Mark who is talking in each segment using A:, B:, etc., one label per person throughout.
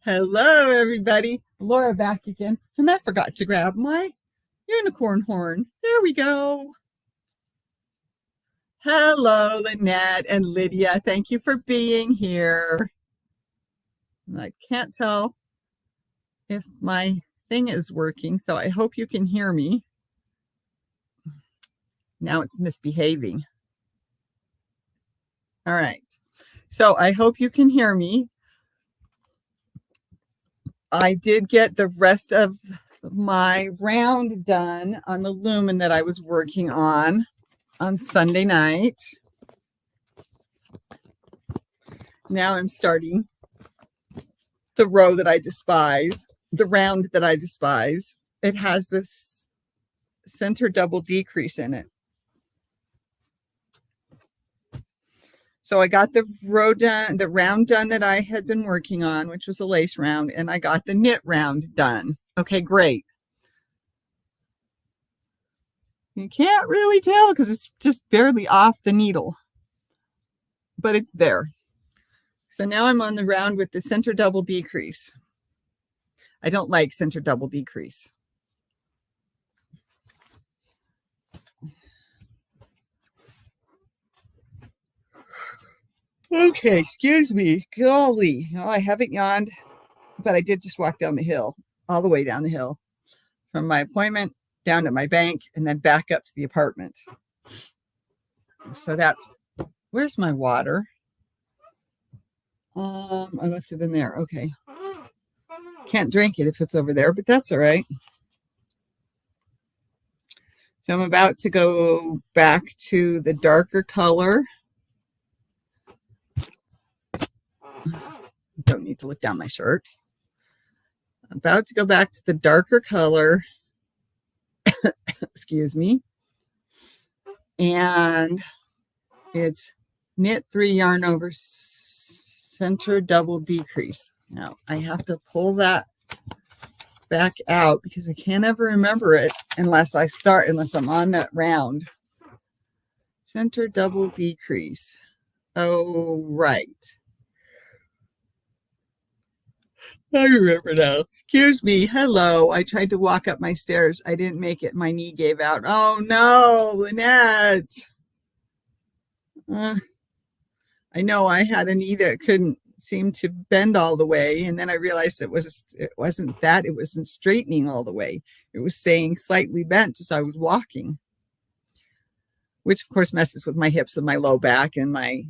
A: Hello, everybody. Laura back again. And I forgot to grab my unicorn horn. There we go. Hello, Lynette and Lydia. Thank you for being here. I can't tell if my thing is working, so I hope you can hear me. Now it's misbehaving. All right. So I hope you can hear me. I did get the rest of my round done on the lumen that I was working on Sunday night. Now I'm starting the row that I despise, the round that I despise. It has this center double decrease in it. So I got the row done, the round done that I had been working on, which was a lace round, and I got the knit round done. Okay, great. You can't really tell because it's just barely off the needle, but it's there. So now I'm on the round with the center double decrease. I don't like center double decrease. Okay, excuse me. Golly, I haven't yawned, but I did just walk down the hill, all the way down the hill from my appointment down to my bank and then back up to the apartment. So where's my water? I left it in there. Okay. Can't drink it if it's over there, but that's all right. So I'm about to go back to the darker color. Don't need to look down my shirt. I'm about to go back to the darker color. Excuse me. And it's knit 3 yarn over center double decrease. Now I have to pull that back out because I can't ever remember it unless I'm on that round. Center double decrease. Oh, right. I remember now. Excuse me. Hello. I tried to walk up my stairs. I didn't make it. My knee gave out. Oh, no, Lynette. I know I had a knee that couldn't seem to bend all the way. And then I realized it wasn't that. It wasn't straightening all the way. It was staying slightly bent as I was walking, which, of course, messes with my hips and my low back and my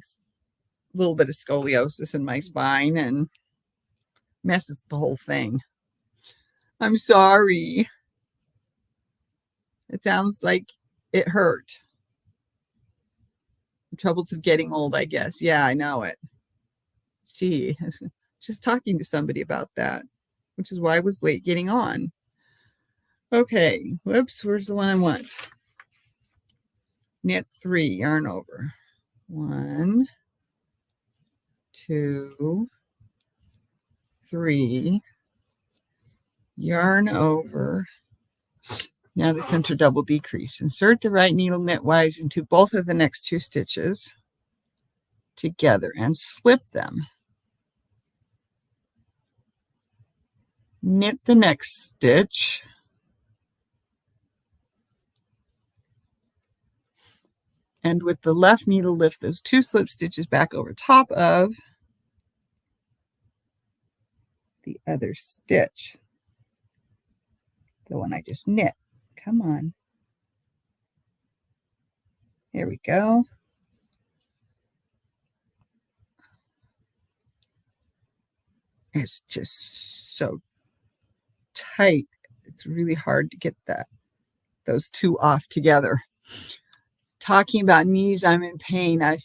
A: little bit of scoliosis in my spine and messes the whole thing. I'm sorry. It sounds like it hurt. The troubles of getting old, I guess. Yeah, I know it. Gee, I was just talking to somebody about that, which is why I was late getting on. Okay, whoops, where's the one I want? Knit 3, yarn over. 1, 2, 3, yarn over. Now the center double decrease. Insert the right needle knitwise into both of the next 2 stitches together and slip them. Knit the next stitch. And with the left needle, lift those 2 slip stitches back over top of the other stitch, the one I just knit. Come on. There we go. It's just so tight. It's really hard to get those 2 off together. Talking about knees, I'm in pain. I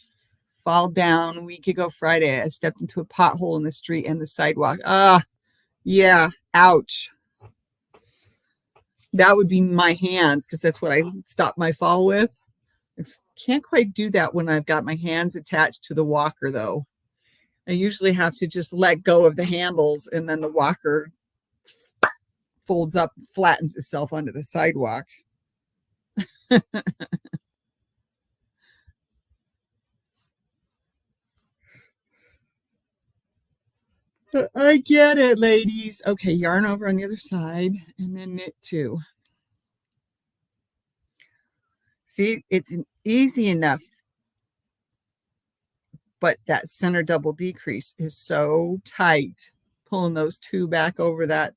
A: fall down a week ago Friday. I stepped into a pothole in the street and the sidewalk. Yeah, ouch. That would be my hands because that's what I stopped my fall with. I can't quite do that when I've got my hands attached to the walker, though. I usually have to just let go of the handles and then the walker folds up, flattens itself onto the sidewalk. I get it, ladies. Okay, yarn over on the other side and then knit two. See, it's easy enough, but that center double decrease is so tight, pulling those two back over that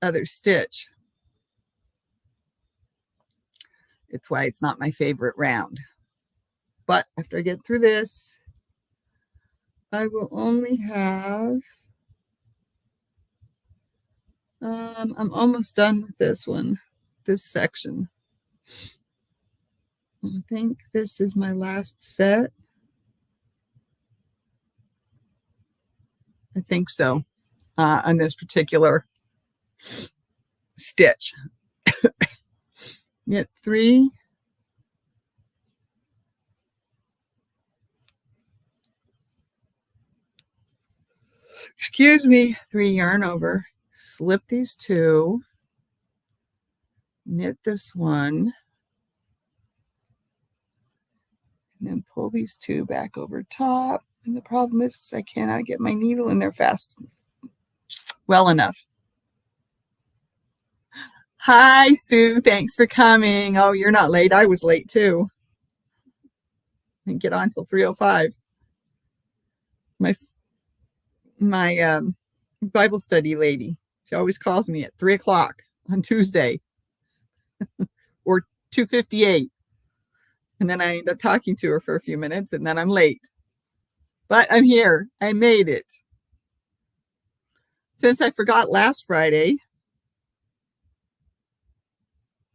A: other stitch. It's why it's not my favorite round. But after I get through this, I will only have, I'm almost done with this one, this section. I think this is my last set. I think so, on this particular stitch. Knit three. Excuse me, three yarn over, slip these two, knit this one, and then pull these two back over top. And the problem is I cannot get my needle in there fast well enough. Hi, Sue. Thanks for coming. Oh, you're not late. I was late too. I didn't get on till 3:05. My Bible study lady, she always calls me at 3:00 on Tuesday or 2:58. And then I end up talking to her for a few minutes and then I'm late. But I'm here. I made it. Since I forgot last Friday,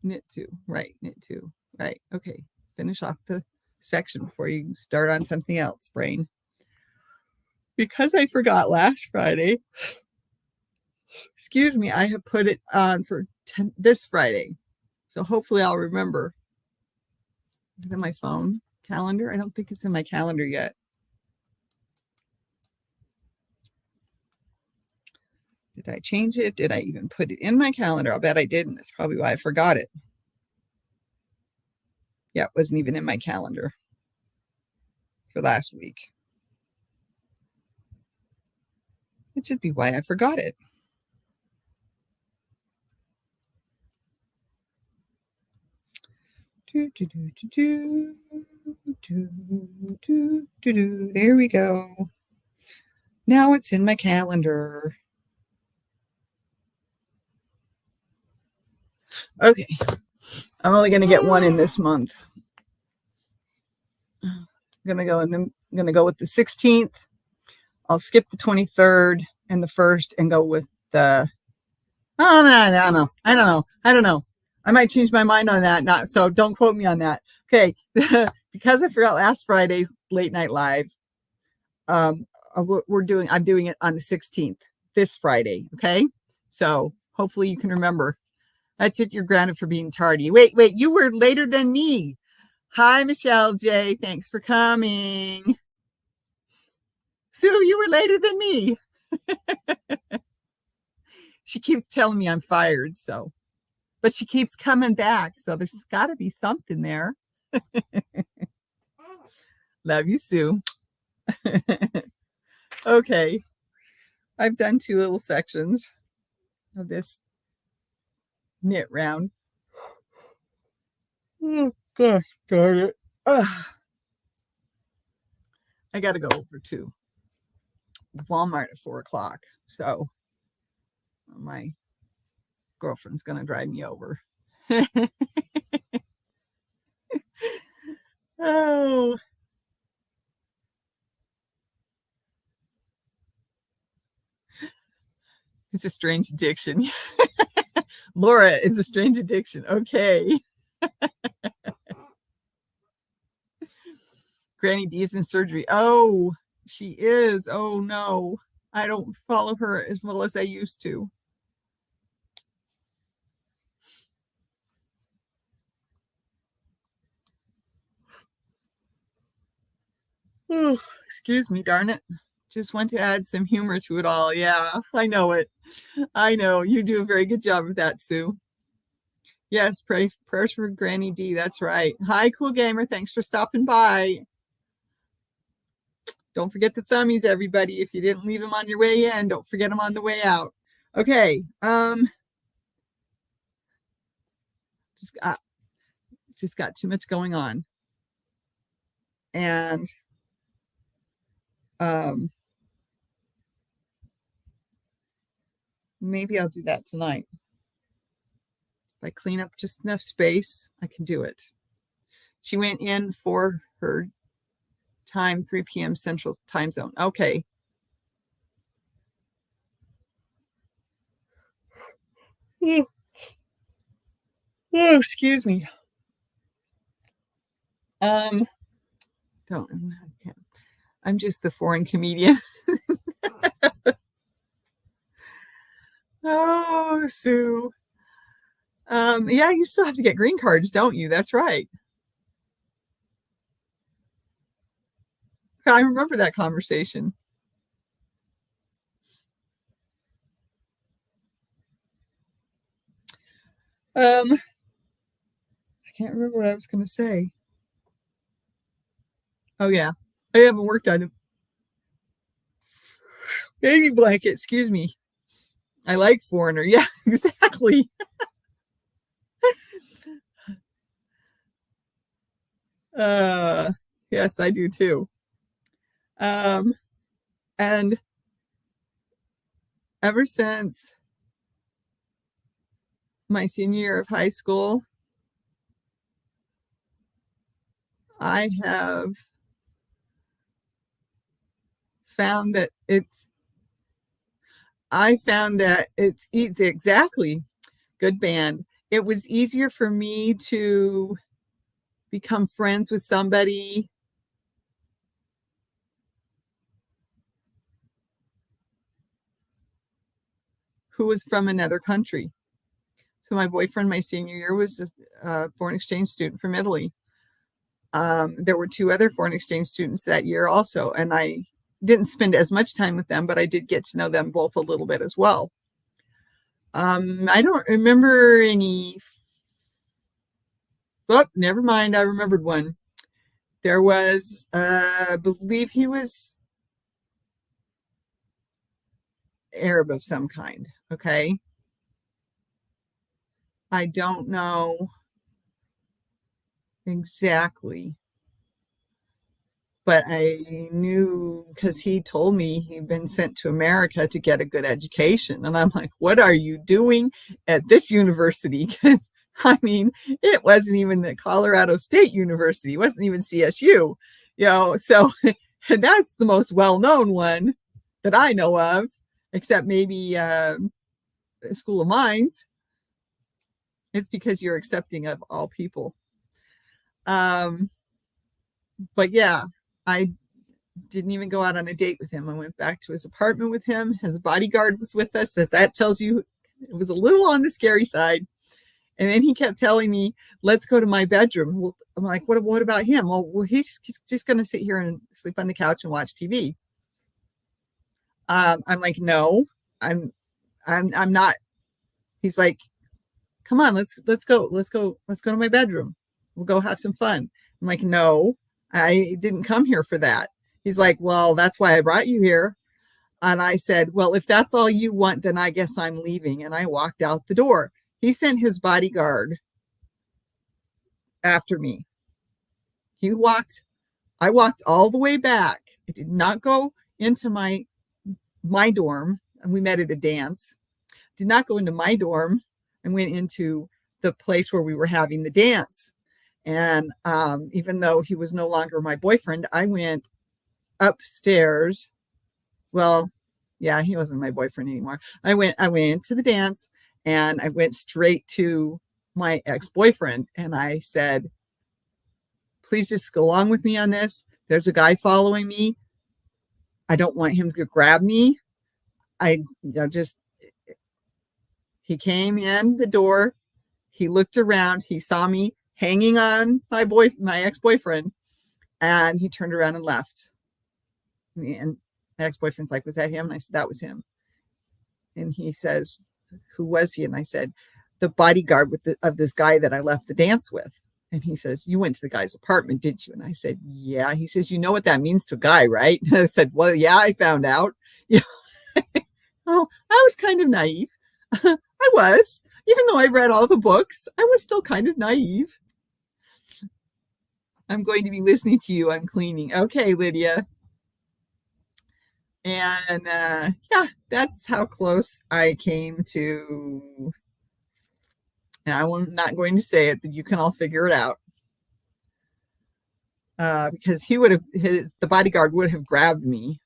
A: knit two, right, knit two, right. Okay, finish off the section before you start on something else, brain. Because I forgot last Friday, excuse me, I have put it on for this Friday. So hopefully I'll remember. Is it in my phone calendar? I don't think it's in my calendar yet. Did I change it? Did I even put it in my calendar? I'll bet I didn't. That's probably why I forgot it. Yeah, it wasn't even in my calendar for last week. It should be why I forgot it. There we go. Now it's in my calendar. Okay. I'm only going to get one in this month. I'm going to go with the 16th. I'll skip the 23rd and the 1st and go with the, I don't know. I might change my mind on that. So don't quote me on that. Okay. Because I forgot last Friday's late night live. I'm doing it on the 16th, this Friday. Okay. So hopefully you can remember. That's it. You're granted for being tardy. Wait, you were later than me. Hi, Michelle J. Thanks for coming. Sue, you were later than me. She keeps telling me I'm fired, but she keeps coming back. So there's got to be something there. Love you, Sue. Okay. I've done two little sections of this knit round. Oh, gosh, darn it. I got to go over to Walmart at 4:00. So my girlfriend's going to drive me over. Oh. It's a strange addiction. Laura, it's a strange addiction. Okay. Granny D's in surgery. Oh, she is. Oh, no. I don't follow her as well as I used to. Oh, excuse me, darn it. Just want to add some humor to it all. Yeah, I know it. I know. You do a very good job of that, Sue. Yes, prayers for Granny D. That's right. Hi, Cool Gamer. Thanks for stopping by. Don't forget the thummies, everybody. If you didn't leave them on your way in, don't forget them on the way out. Okay. Just got too much going on. And maybe I'll do that tonight. If I clean up just enough space, I can do it. She went in for her time, 3 p.m. Central Time Zone. Okay. Oh, excuse me. I'm just the foreign comedian. Oh, Sue. Yeah, you still have to get green cards, don't you? That's right. I remember that conversation. I can't remember what I was going to say. Oh, yeah. I haven't worked on the baby blanket. Excuse me. I like Foreigner. Yeah, exactly. Yes, I do too. And ever since my senior year of high school, I have found that it's easy. Exactly. Good band. It was easier for me to become friends with somebody who was from another country. So my boyfriend, my senior year, was a foreign exchange student from Italy. There were 2 other foreign exchange students that year also, and I didn't spend as much time with them, but I did get to know them both a little bit as well. I don't remember any. Oh, never mind. I remembered one. There was, I believe he was Arab of some kind. Okay. I don't know exactly, but I knew because he told me he'd been sent to America to get a good education. And I'm like, what are you doing at this university? Because I mean, it wasn't even the Colorado State University, it wasn't even CSU, so and that's the most well-known one that I know of, except maybe School of Mines. It's because you're accepting of all people. But yeah, I didn't even go out on a date with him. I went back to his apartment with him. His bodyguard was with us. That tells you it was a little on the scary side. And then he kept telling me, let's go to my bedroom. Well, I'm like, what about him? Well, he's just going to sit here and sleep on the couch and watch TV. I'm like, no, I'm not. He's like, come on, let's go to my bedroom. We'll go have some fun. I'm like, no, I didn't come here for that. He's like, well, that's why I brought you here. And I said, well, if that's all you want, then I guess I'm leaving. And I walked out the door. He sent his bodyguard after me. I walked all the way back. I did not go into my dorm, and we met at a dance. Did not go into my dorm and went into the place where we were having the dance. And even though he was no longer my boyfriend, I went upstairs. Well, yeah, he wasn't my boyfriend anymore. I went to the dance, and I went straight to my ex-boyfriend, and I said, please just go along with me on this. There's a guy following me. I don't want him to grab me. He came in the door. He looked around. He saw me hanging on my ex-boyfriend, and he turned around and left. And my ex-boyfriend's like, was that him? And I said, that was him. And he says, who was he? And I said, the bodyguard of this guy that I left the dance with. And he says, you went to the guy's apartment, did you? And I said, yeah. He says, you know what that means to a guy, right? And I said, well, yeah, I found out. Yeah. Oh, I was kind of naive. I was. Even though I read all the books, I was still kind of naive. I'm going to be listening to you. I'm cleaning. Okay, Lydia. And yeah, that's how close I came to. And I'm not going to say it, but you can all figure it out. Because the bodyguard would have grabbed me.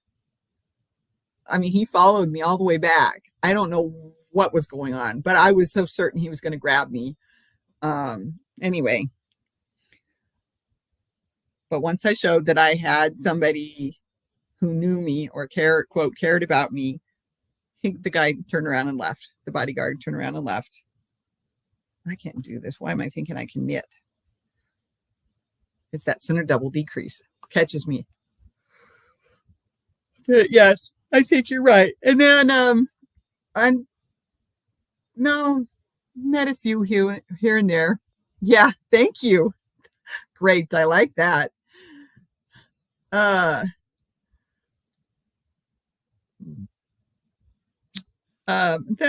A: I mean, he followed me all the way back. I don't know what was going on, but I was so certain he was going to grab me. Anyway, but once I showed that I had somebody who knew me or cared about me, the guy turned around and left. The bodyguard turned around and left. I can't do this. Why am I thinking I can knit? It's that center double decrease catches me. But yes, I think you're right. And then I met a few here and there. Yeah, thank you. Great, I like that. Then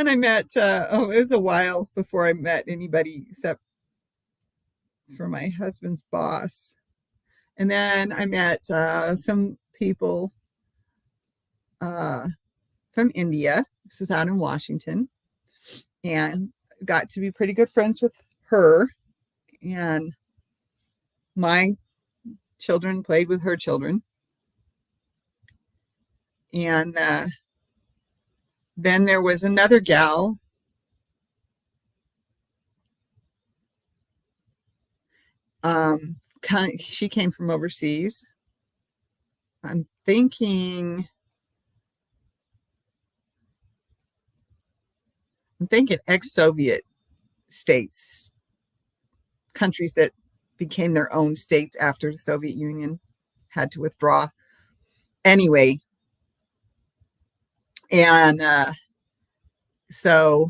A: I met, it was a while before I met anybody except for my husband's boss. And then I met some people from India. This is out in Washington. And got to be pretty good friends with her. And my children played with her children. And then there was another gal. She came from overseas. I'm thinking ex-Soviet states, countries that became their own states after the Soviet Union had to withdraw. Anyway, and so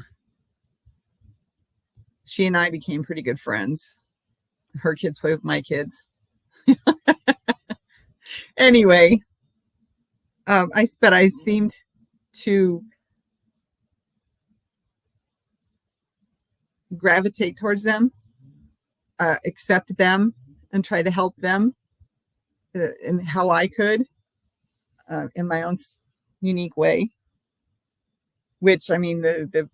A: she and I became pretty good friends. Her kids play with my kids. Anyway, I seemed to gravitate towards them, accept them, and try to help them in how I could, in my own unique way. Which, I mean, the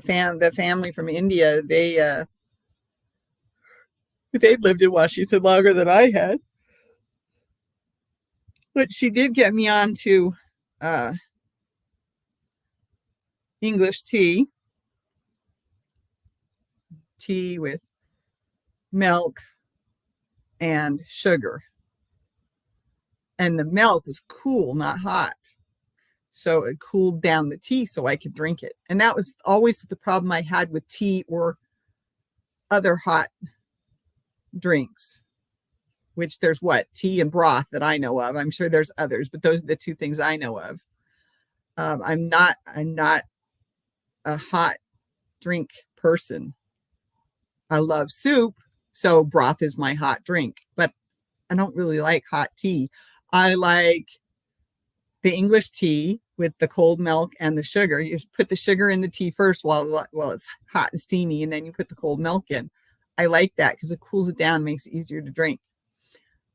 A: family from India, they lived in Washington longer than I had. But she did get me on to English tea with milk and sugar. And the milk was cool, not hot. So it cooled down the tea so I could drink it. And that was always the problem I had with tea or other hot drinks, which there's tea and broth that I know of. I'm sure there's others, but those are the two things I know of. I'm not a hot drink person. I love soup, so broth is my hot drink, but I don't really like hot tea. I like the English tea with the cold milk and the sugar. You put the sugar in the tea first while it's hot and steamy, and then you put the cold milk in. I like that because it cools it down, makes it easier to drink.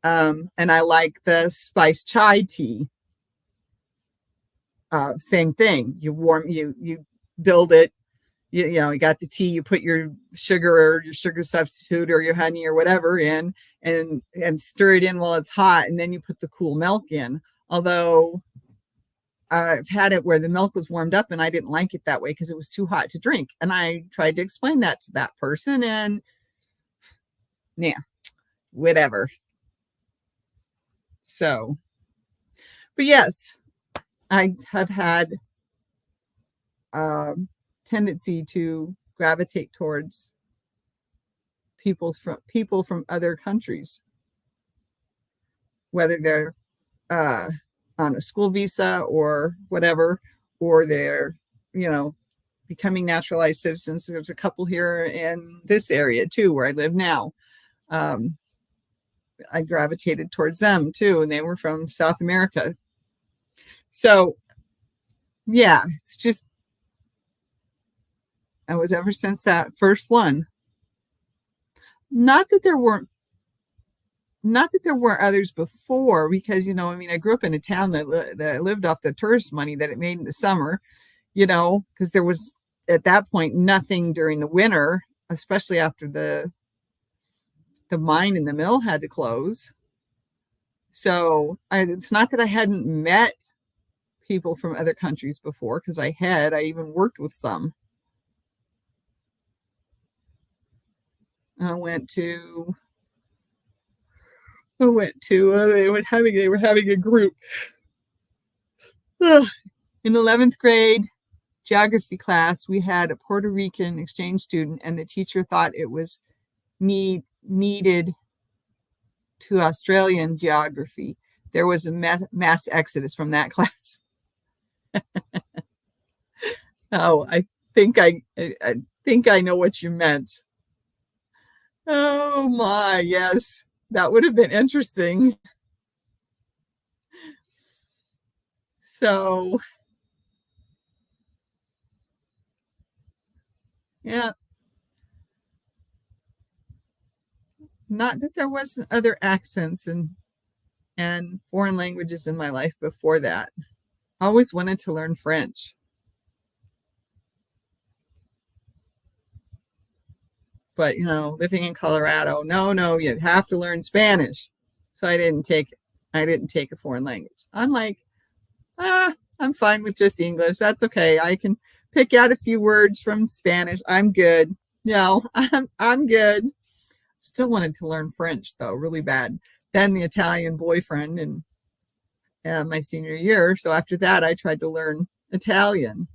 A: And I like the spiced chai tea. Same thing. You build it. You got the tea, you put your sugar or your sugar substitute or your honey or whatever in and stir it in while it's hot. And then you put the cool milk in. Although I've had it where the milk was warmed up and I didn't like it that way because it was too hot to drink. And I tried to explain that to that person and yeah, whatever. So, but yes, I have had tendency to gravitate towards people from other countries, whether they're on a school visa or whatever, or they're becoming naturalized citizens. There's a couple here in this area too where I live now. um, I gravitated towards them too, and they were from South America. So yeah, it's just I was ever since that first one. Not that there weren't not that there weren't others before, because I mean, I grew up in a town that lived off the tourist money that it made in the summer, because there was at that point nothing during the winter, especially after the mine and the mill had to close. So it's not that I hadn't met people from other countries before, because I even worked with some. I went to they were having a group in 11th grade geography class. We had a Puerto Rican exchange student, and the teacher thought it was needed to Australian geography. There was a mass exodus from that class. Oh, I think I know what you meant. Oh my, yes. That would have been interesting. So, yeah, not that there wasn't other accents and foreign languages in my life before that. I always wanted to learn French. But, living in Colorado, no, you have to learn Spanish. So I didn't take a foreign language. I'm like, I'm fine with just English. That's okay. I can pick out a few words from Spanish. I'm good. No, I'm good. Still wanted to learn French though, really bad. Then the Italian boyfriend in my senior year. So after that, I tried to learn Italian.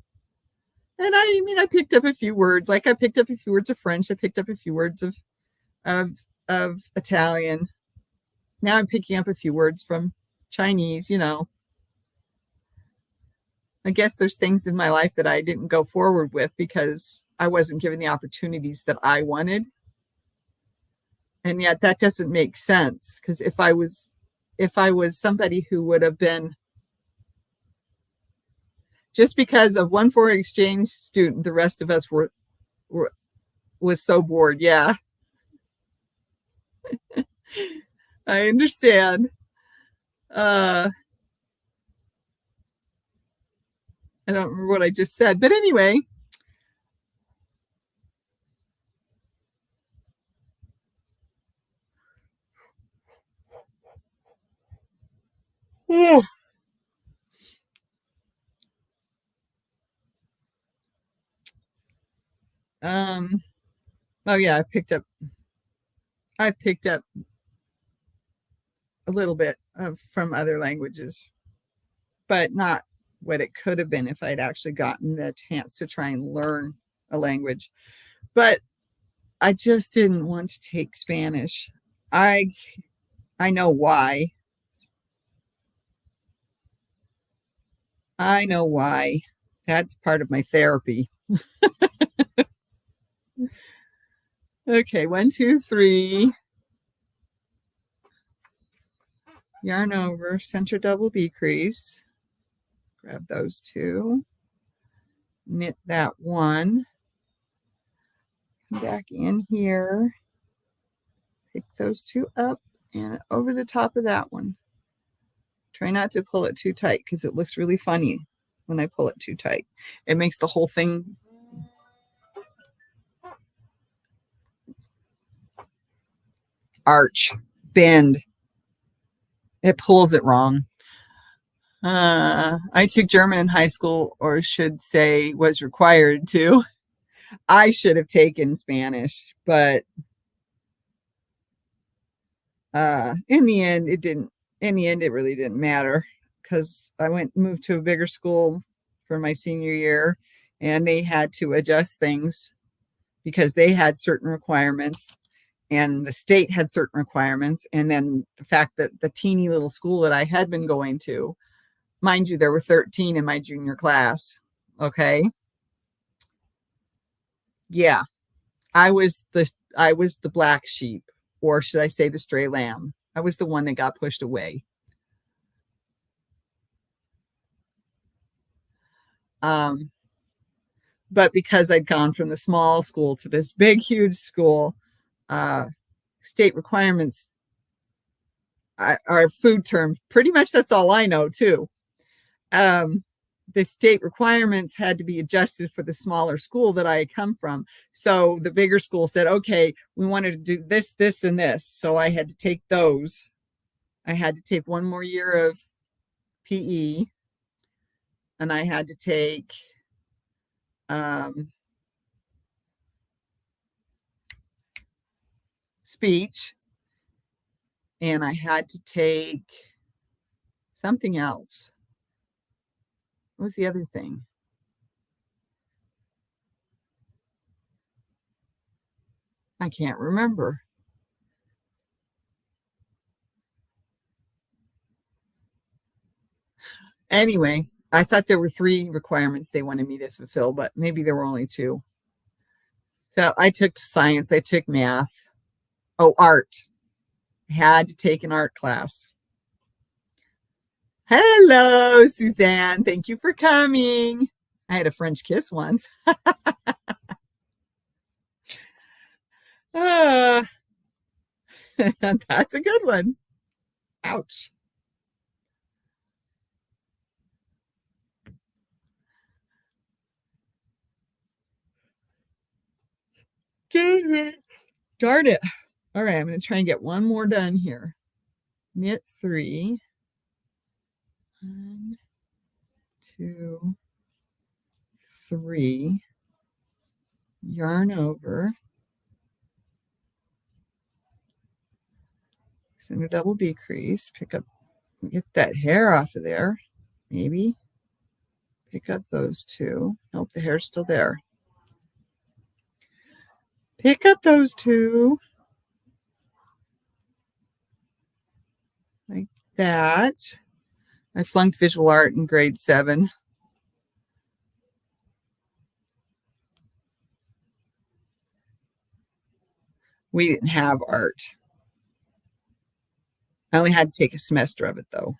A: And I mean, I picked up a few words. Like I picked up a few words of French. I picked up a few words of of Italian. Now I'm picking up a few words from Chinese. I guess there's things in my life that I didn't go forward with because I wasn't given the opportunities that I wanted. And yet that doesn't make sense, because if I was somebody who would have been, just because of one foreign exchange student, the rest of us were was so bored. Yeah. I understand. uh I don't remember what I just said, but anyway. um oh yeah, I've picked up a little bit from other languages, but not what it could have been if I'd actually gotten the chance to try and learn a language. But I just didn't want to take Spanish. I I know why. I know why. That's part of my therapy. Okay, 1, 2, 3. Yarn over, center double decrease. Grab those two. Knit that one. Come back in here. Pick those two up and over the top of that one. Try not to pull it too tight because it looks really funny when I pull it too tight. It makes the whole thing arch, bend. It pulls it wrong. I took German in high school, or should say was required to. I should have taken Spanish, but in the end, it didn't. In the end, it really didn't matter, because I moved to a bigger school for my senior year, and they had to adjust things because they had certain requirements and the state had certain requirements. And then the fact that the teeny little school that I had been going to, mind you, there were 13 in my junior class. Okay. Yeah. I was the black sheep. or should I say the stray lamb? I was the one that got pushed away. But because I'd gone from the small school to this big, huge school, state requirements are food terms. Pretty much that's all I know too. The state requirements had to be adjusted for the smaller school that I had come from. So the bigger school said, okay, we wanted to do this, this, and this. So I had to take those. I had to take one more year of PE, and I had to take speech, and I had to take something else. What was the other thing? I can't remember. Anyway, I thought there were 3 requirements they wanted me to fulfill, but maybe there were only 2. So I took science, I took math. Oh, art. I had to take an art class. Hello, Suzanne. Thank you for coming. I had a French kiss once. That's a good one. Ouch. Darn it. All right, I'm going to try and get one more done here. Knit 3. 1, 2, 3. Yarn over. Center double decrease. Pick up, get that hair off of there. Maybe. Pick up those 2. Nope, the hair's still there. Pick up those 2. Like that. I flunked visual art in grade 7. We didn't have art. I only had to take a semester of it, though.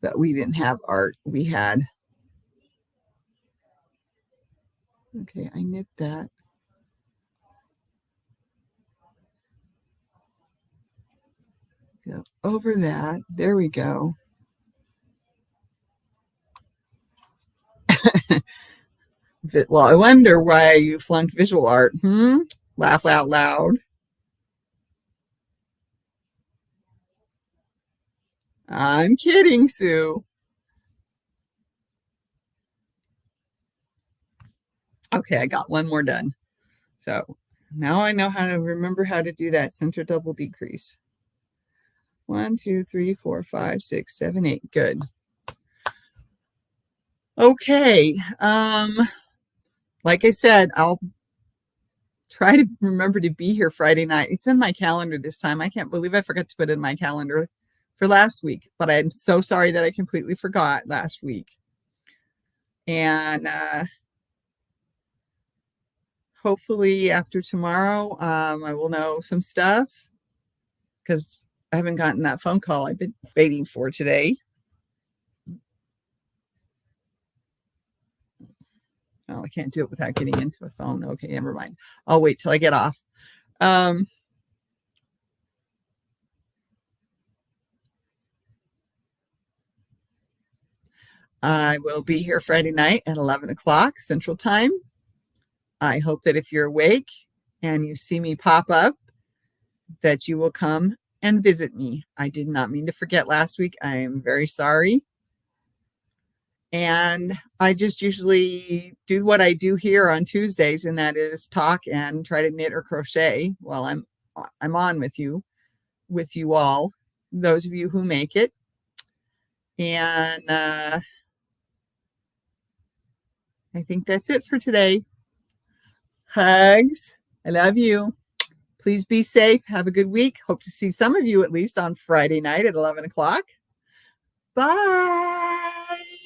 A: But we didn't have art. We had... Okay, I knit that. Go over that. There we go. Well, I wonder why you flunked visual art. Laugh out loud. I'm kidding, Sue. Okay, I got one more done. So now I know how to remember how to do that center double decrease. 1, 2, 3, 4, 5, 6, 7, 8. Good. Okay. Like I said, I'll try to remember to be here Friday night. It's in my calendar this time. I can't believe I forgot to put it in my calendar for last week, but I'm so sorry that I completely forgot last week. And hopefully after tomorrow, I will know some stuff, because I haven't gotten that phone call I've been waiting for today. Oh, I can't do it without getting into a phone. Okay, never mind. I'll wait till I get off. I will be here Friday night at 11 o'clock Central Time. I hope that if you're awake and you see me pop up, that you will come and visit me. I did not mean to forget last week. I am very sorry. And I just usually do what I do here on Tuesdays, and that is talk and try to knit or crochet while I'm on with you all, those of you who make it. And I think that's it for today. Hugs. I love you. Please be safe. Have a good week. Hope to see some of you at least on Friday night at 11 o'clock. Bye.